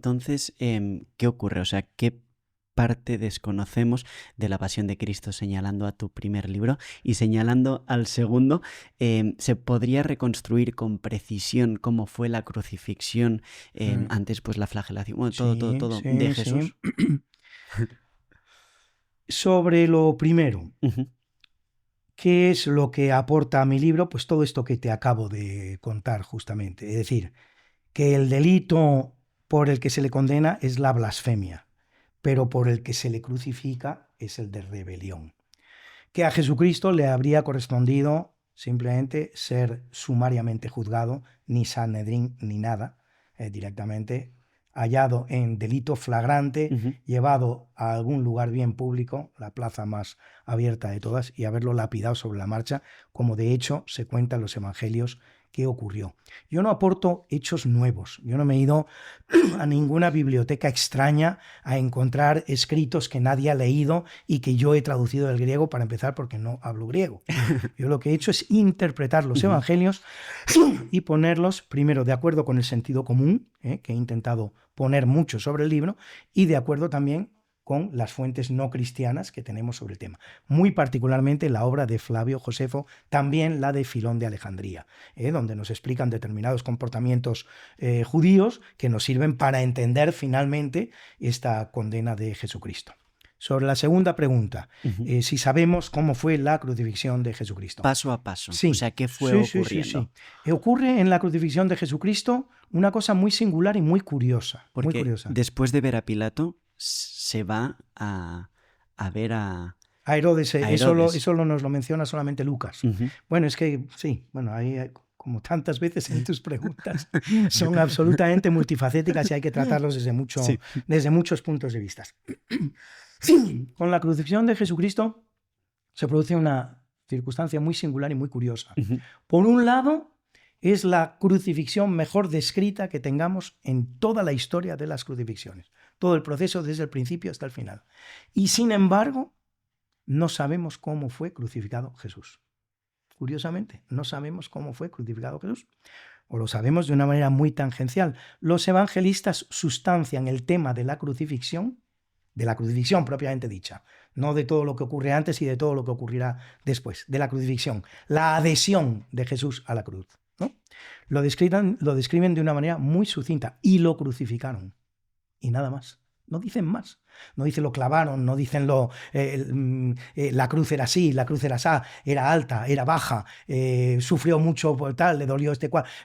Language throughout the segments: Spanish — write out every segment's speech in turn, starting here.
entonces, ¿qué ocurre? O sea, ¿qué parte desconocemos de la pasión de Cristo señalando a tu primer libro y señalando al segundo? ¿Se podría reconstruir con precisión cómo fue la crucifixión, Mm, antes pues la flagelación, bueno, Sí, todo de sí, sí. Jesús? Sobre lo primero, Ujú. ¿qué es lo que aporta a mi libro? Pues todo esto que te acabo de contar justamente. Es decir, que el delito por el que se le condena es la blasfemia, pero por el que se le crucifica es el de rebelión. Que a Jesucristo le habría correspondido simplemente ser sumariamente juzgado, ni Sanedrín ni nada, directamente hallado en delito flagrante, Ujú. llevado a algún lugar bien público, la plaza más abierta de todas, y haberlo lapidado sobre la marcha, como de hecho se cuenta en los evangelios que ocurrió. Yo no aporto hechos nuevos, yo no me he ido a ninguna biblioteca extraña a encontrar escritos que nadie ha leído y que yo he traducido del griego para empezar porque no hablo griego. Yo lo que he hecho es interpretar los Ujú. evangelios y ponerlos primero de acuerdo con el sentido común, que he intentado poner mucho sobre el libro, y de acuerdo también con las fuentes no cristianas que tenemos sobre el tema. Muy particularmente la obra de Flavio Josefo, también la de Filón de Alejandría, donde nos explican determinados comportamientos judíos que nos sirven para entender finalmente esta condena de Jesucristo. Sobre la segunda pregunta, Ujú. si sabemos cómo fue la crucifixión de Jesucristo. Paso a paso, o Sí, sea, ¿qué fue sí. ocurriendo? Ocurre en la crucifixión de Jesucristo una cosa muy singular y muy curiosa, muy Porque curiosa. después de ver a Pilato, se va a ver A Herodes, a Herodes. eso nos lo menciona solamente Lucas. Ujú. Bueno, es que sí, bueno, ahí como tantas veces en tus preguntas, son absolutamente multifacéticas y hay que tratarlos Sí. desde muchos puntos de vista. Con la crucifixión de Jesucristo se produce una circunstancia muy singular y muy curiosa. Ujú. Por un lado, es la crucifixión mejor descrita que tengamos en toda la historia de las crucifixiones. Todo el proceso desde el principio hasta el final. Y sin embargo, no sabemos cómo fue crucificado Jesús. Curiosamente, no sabemos cómo fue crucificado Jesús, o lo sabemos de una manera muy tangencial. Los evangelistas sustancian el tema de la crucifixión propiamente dicha, no de todo lo que ocurre antes y de todo lo que ocurrirá después, de la crucifixión, la adhesión de Jesús a la cruz, ¿no? Lo describen de una manera muy sucinta, y lo crucificaron, y nada más. No dicen más. No dicen lo clavaron, no dicen la cruz era así, la cruz era así, era alta, era baja, sufrió mucho por tal, le dolió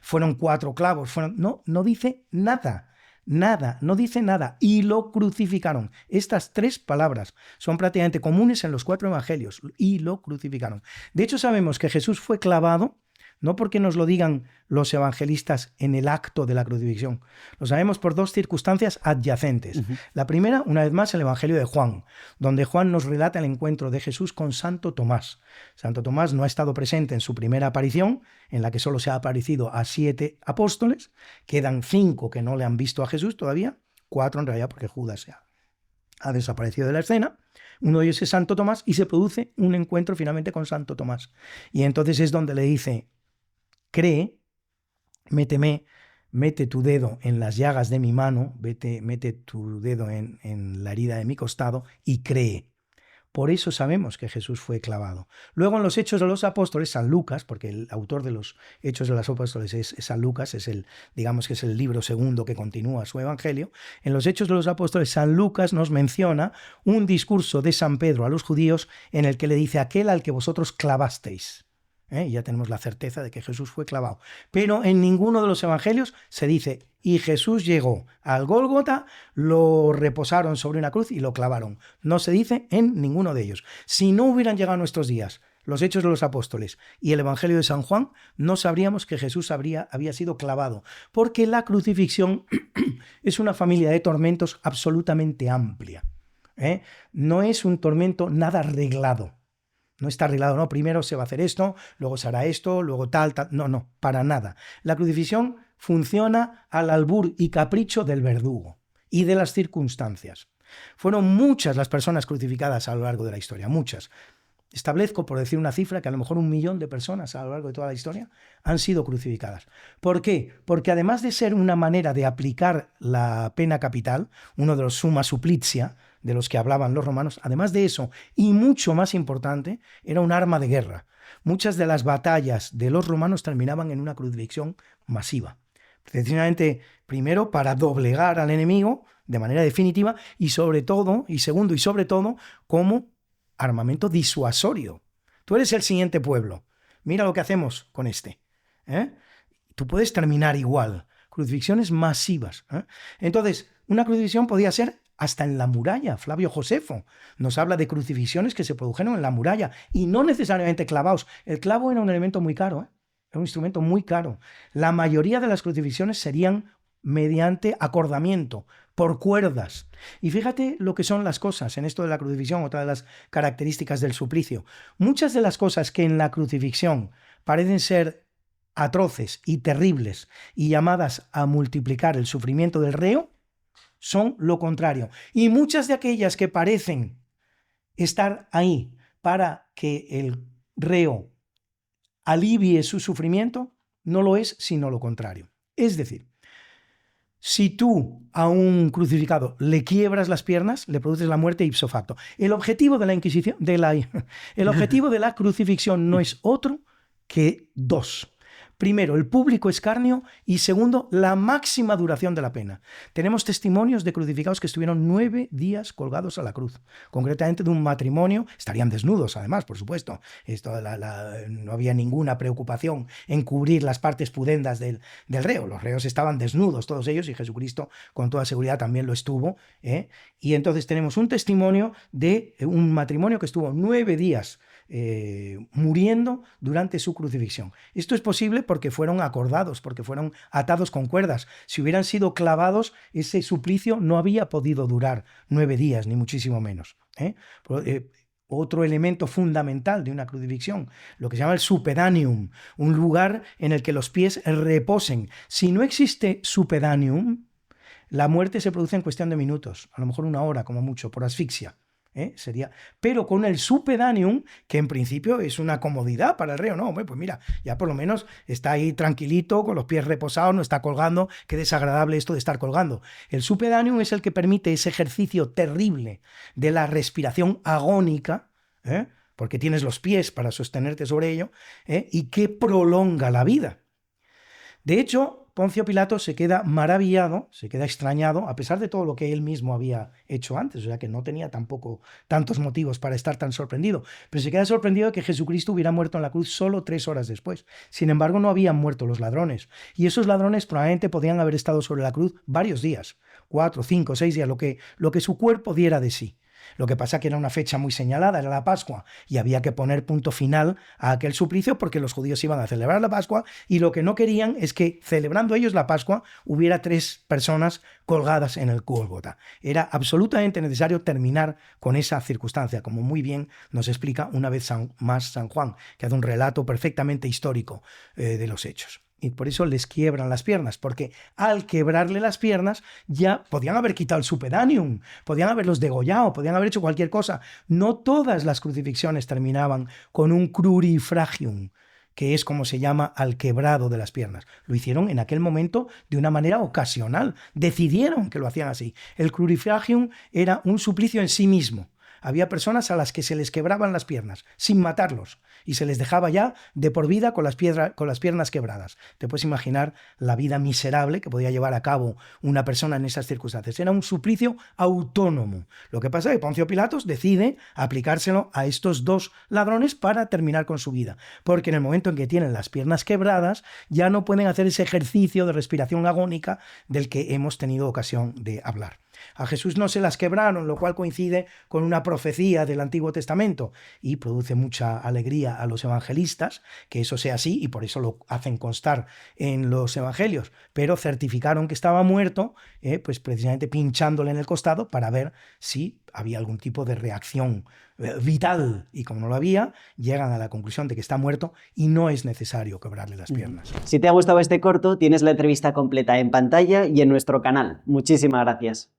fueron 4 clavos, no dice nada. Nada, no dice nada. Y lo crucificaron. Estas 3 palabras son prácticamente comunes en los 4 evangelios. Y lo crucificaron. De hecho, sabemos que Jesús fue clavado, no porque nos lo digan los evangelistas en el acto de la crucifixión. Lo sabemos por 2 circunstancias adyacentes. Ujú. La primera, una vez más, el Evangelio de Juan, donde Juan nos relata el encuentro de Jesús con Santo Tomás. Santo Tomás no ha estado presente en su primera aparición, en la que solo se ha aparecido a 7 apóstoles. Quedan 5 que no le han visto a Jesús todavía, 4 en realidad porque Judas ha desaparecido de la escena. Uno de ellos es Santo Tomás y se produce un encuentro finalmente con Santo Tomás. Y entonces es donde le dice: cree, mete tu dedo en las llagas de mi mano, mete tu dedo en la herida de mi costado y cree. Por eso sabemos que Jesús fue clavado. Luego en los Hechos de los Apóstoles, San Lucas, porque el autor de los Hechos de los Apóstoles es San Lucas, digamos que es el libro segundo que continúa su evangelio. En los Hechos de los Apóstoles, San Lucas nos menciona un discurso de San Pedro a los judíos en el que le dice: aquel al que vosotros clavasteis. Ya tenemos la certeza de que Jesús fue clavado. Pero en ninguno de los evangelios se dice: y Jesús llegó al Gólgota, lo reposaron sobre una cruz y lo clavaron. No se dice en ninguno de ellos. Si no hubieran llegado a nuestros días los Hechos de los Apóstoles y el Evangelio de San Juan, no sabríamos que Jesús había sido clavado, porque la crucifixión es una familia de tormentos absolutamente amplia. No es un tormento nada arreglado. No está arreglado, no, primero se va a hacer esto, luego se hará esto, luego tal. No, para nada. La crucifixión funciona al albur y capricho del verdugo y de las circunstancias. Fueron muchas las personas crucificadas a lo largo de la historia, muchas. establezco, por decir una cifra, que a lo mejor 1 millón de personas a lo largo de toda la historia han sido crucificadas. ¿Por qué? Porque además de ser una manera de aplicar la pena capital, uno de los summa supplitia de los que hablaban los romanos, además de eso, y mucho más importante, era un arma de guerra. Muchas de las batallas de los romanos terminaban en una crucifixión masiva. Precisamente, primero, para doblegar al enemigo de manera definitiva y sobre todo, y segundo y sobre todo, como armamento disuasorio. Tú eres el siguiente pueblo. Mira lo que hacemos con este. Tú puedes terminar igual. Crucifixiones masivas. Entonces, una crucifixión podía ser hasta en la muralla. Flavio Josefo nos habla de crucifixiones que se produjeron en la muralla y no necesariamente clavados. El clavo era un elemento muy caro, era un instrumento muy caro. La mayoría de las crucifixiones serían mediante acordamiento, por cuerdas. Y fíjate lo que son las cosas en esto de la crucifixión, otra de las características del suplicio. Muchas de las cosas que en la crucifixión parecen ser atroces y terribles y llamadas a multiplicar el sufrimiento del reo, son lo contrario. Y muchas de aquellas que parecen estar ahí para que el reo alivie su sufrimiento, no lo es, sino lo contrario. Es decir, si tú a un crucificado le quiebras las piernas, le produces la muerte ipso facto. El objetivo de la Inquisición, el objetivo de la crucifixión no es otro que dos. Primero, el público escarnio y segundo, la máxima duración de la pena. Tenemos testimonios de crucificados que estuvieron 9 días colgados a la cruz, concretamente de un matrimonio, estarían desnudos además, por supuesto. No había ninguna preocupación en cubrir las partes pudendas del reo. Los reos estaban desnudos todos ellos y Jesucristo con toda seguridad también lo estuvo. Y entonces tenemos un testimonio de un matrimonio que estuvo 9 días muriendo durante su crucifixión. Esto es posible porque fueron acordados, porque fueron atados con cuerdas. Si hubieran sido clavados, ese suplicio no había podido durar 9 días, ni muchísimo menos. Otro elemento fundamental de una crucifixión, lo que se llama el supedaneum, un lugar en el que los pies reposen. Si no existe supedaneum, la muerte se produce en cuestión de minutos, a lo mejor 1 hora como mucho, por asfixia. Pero con el supedaneum, que en principio es una comodidad para el reo, no, pues mira, ya por lo menos está ahí tranquilito, con los pies reposados, no está colgando, qué desagradable esto de estar colgando. El supedaneum es el que permite ese ejercicio terrible de la respiración agónica, porque tienes los pies para sostenerte sobre ello, y que prolonga la vida. De hecho, Poncio Pilato se queda maravillado, se queda extrañado, a pesar de todo lo que él mismo había hecho antes, o sea que no tenía tampoco tantos motivos para estar tan sorprendido, pero se queda sorprendido de que Jesucristo hubiera muerto en la cruz solo 3 horas después. Sin embargo, no habían muerto los ladrones, y esos ladrones probablemente podían haber estado sobre la cruz varios días, 4, 5, 6 días, lo que su cuerpo diera de sí. Lo que pasa que era una fecha muy señalada, era la Pascua, y había que poner punto final a aquel suplicio porque los judíos iban a celebrar la Pascua y lo que no querían es que, celebrando ellos la Pascua, hubiera 3 personas colgadas en el Gólgota. Era absolutamente necesario terminar con esa circunstancia, como muy bien nos explica una vez más San Juan, que hace un relato perfectamente histórico de los hechos. Y por eso les quiebran las piernas, porque al quebrarle las piernas ya podían haber quitado el supedaneum, podían haberlos degollado, podían haber hecho cualquier cosa. No todas las crucifixiones terminaban con un crurifragium, que es como se llama al quebrado de las piernas. Lo hicieron en aquel momento de una manera ocasional, decidieron que lo hacían así. El crurifragium era un suplicio en sí mismo. Había personas a las que se les quebraban las piernas, sin matarlos, y se les dejaba ya de por vida con las piernas quebradas. Te puedes imaginar la vida miserable que podía llevar a cabo una persona en esas circunstancias. Era un suplicio autónomo. Lo que pasa es que Poncio Pilatos decide aplicárselo a estos 2 ladrones para terminar con su vida, porque en el momento en que tienen las piernas quebradas ya no pueden hacer ese ejercicio de respiración agónica del que hemos tenido ocasión de hablar. A Jesús no se las quebraron, lo cual coincide con una profecía del Antiguo Testamento y produce mucha alegría a los evangelistas que eso sea así y por eso lo hacen constar en los evangelios, pero certificaron que estaba muerto, pues precisamente pinchándole en el costado para ver si había algún tipo de reacción vital y como no lo había, llegan a la conclusión de que está muerto y no es necesario quebrarle las piernas. Si te ha gustado este corto, tienes la entrevista completa en pantalla y en nuestro canal. Muchísimas gracias.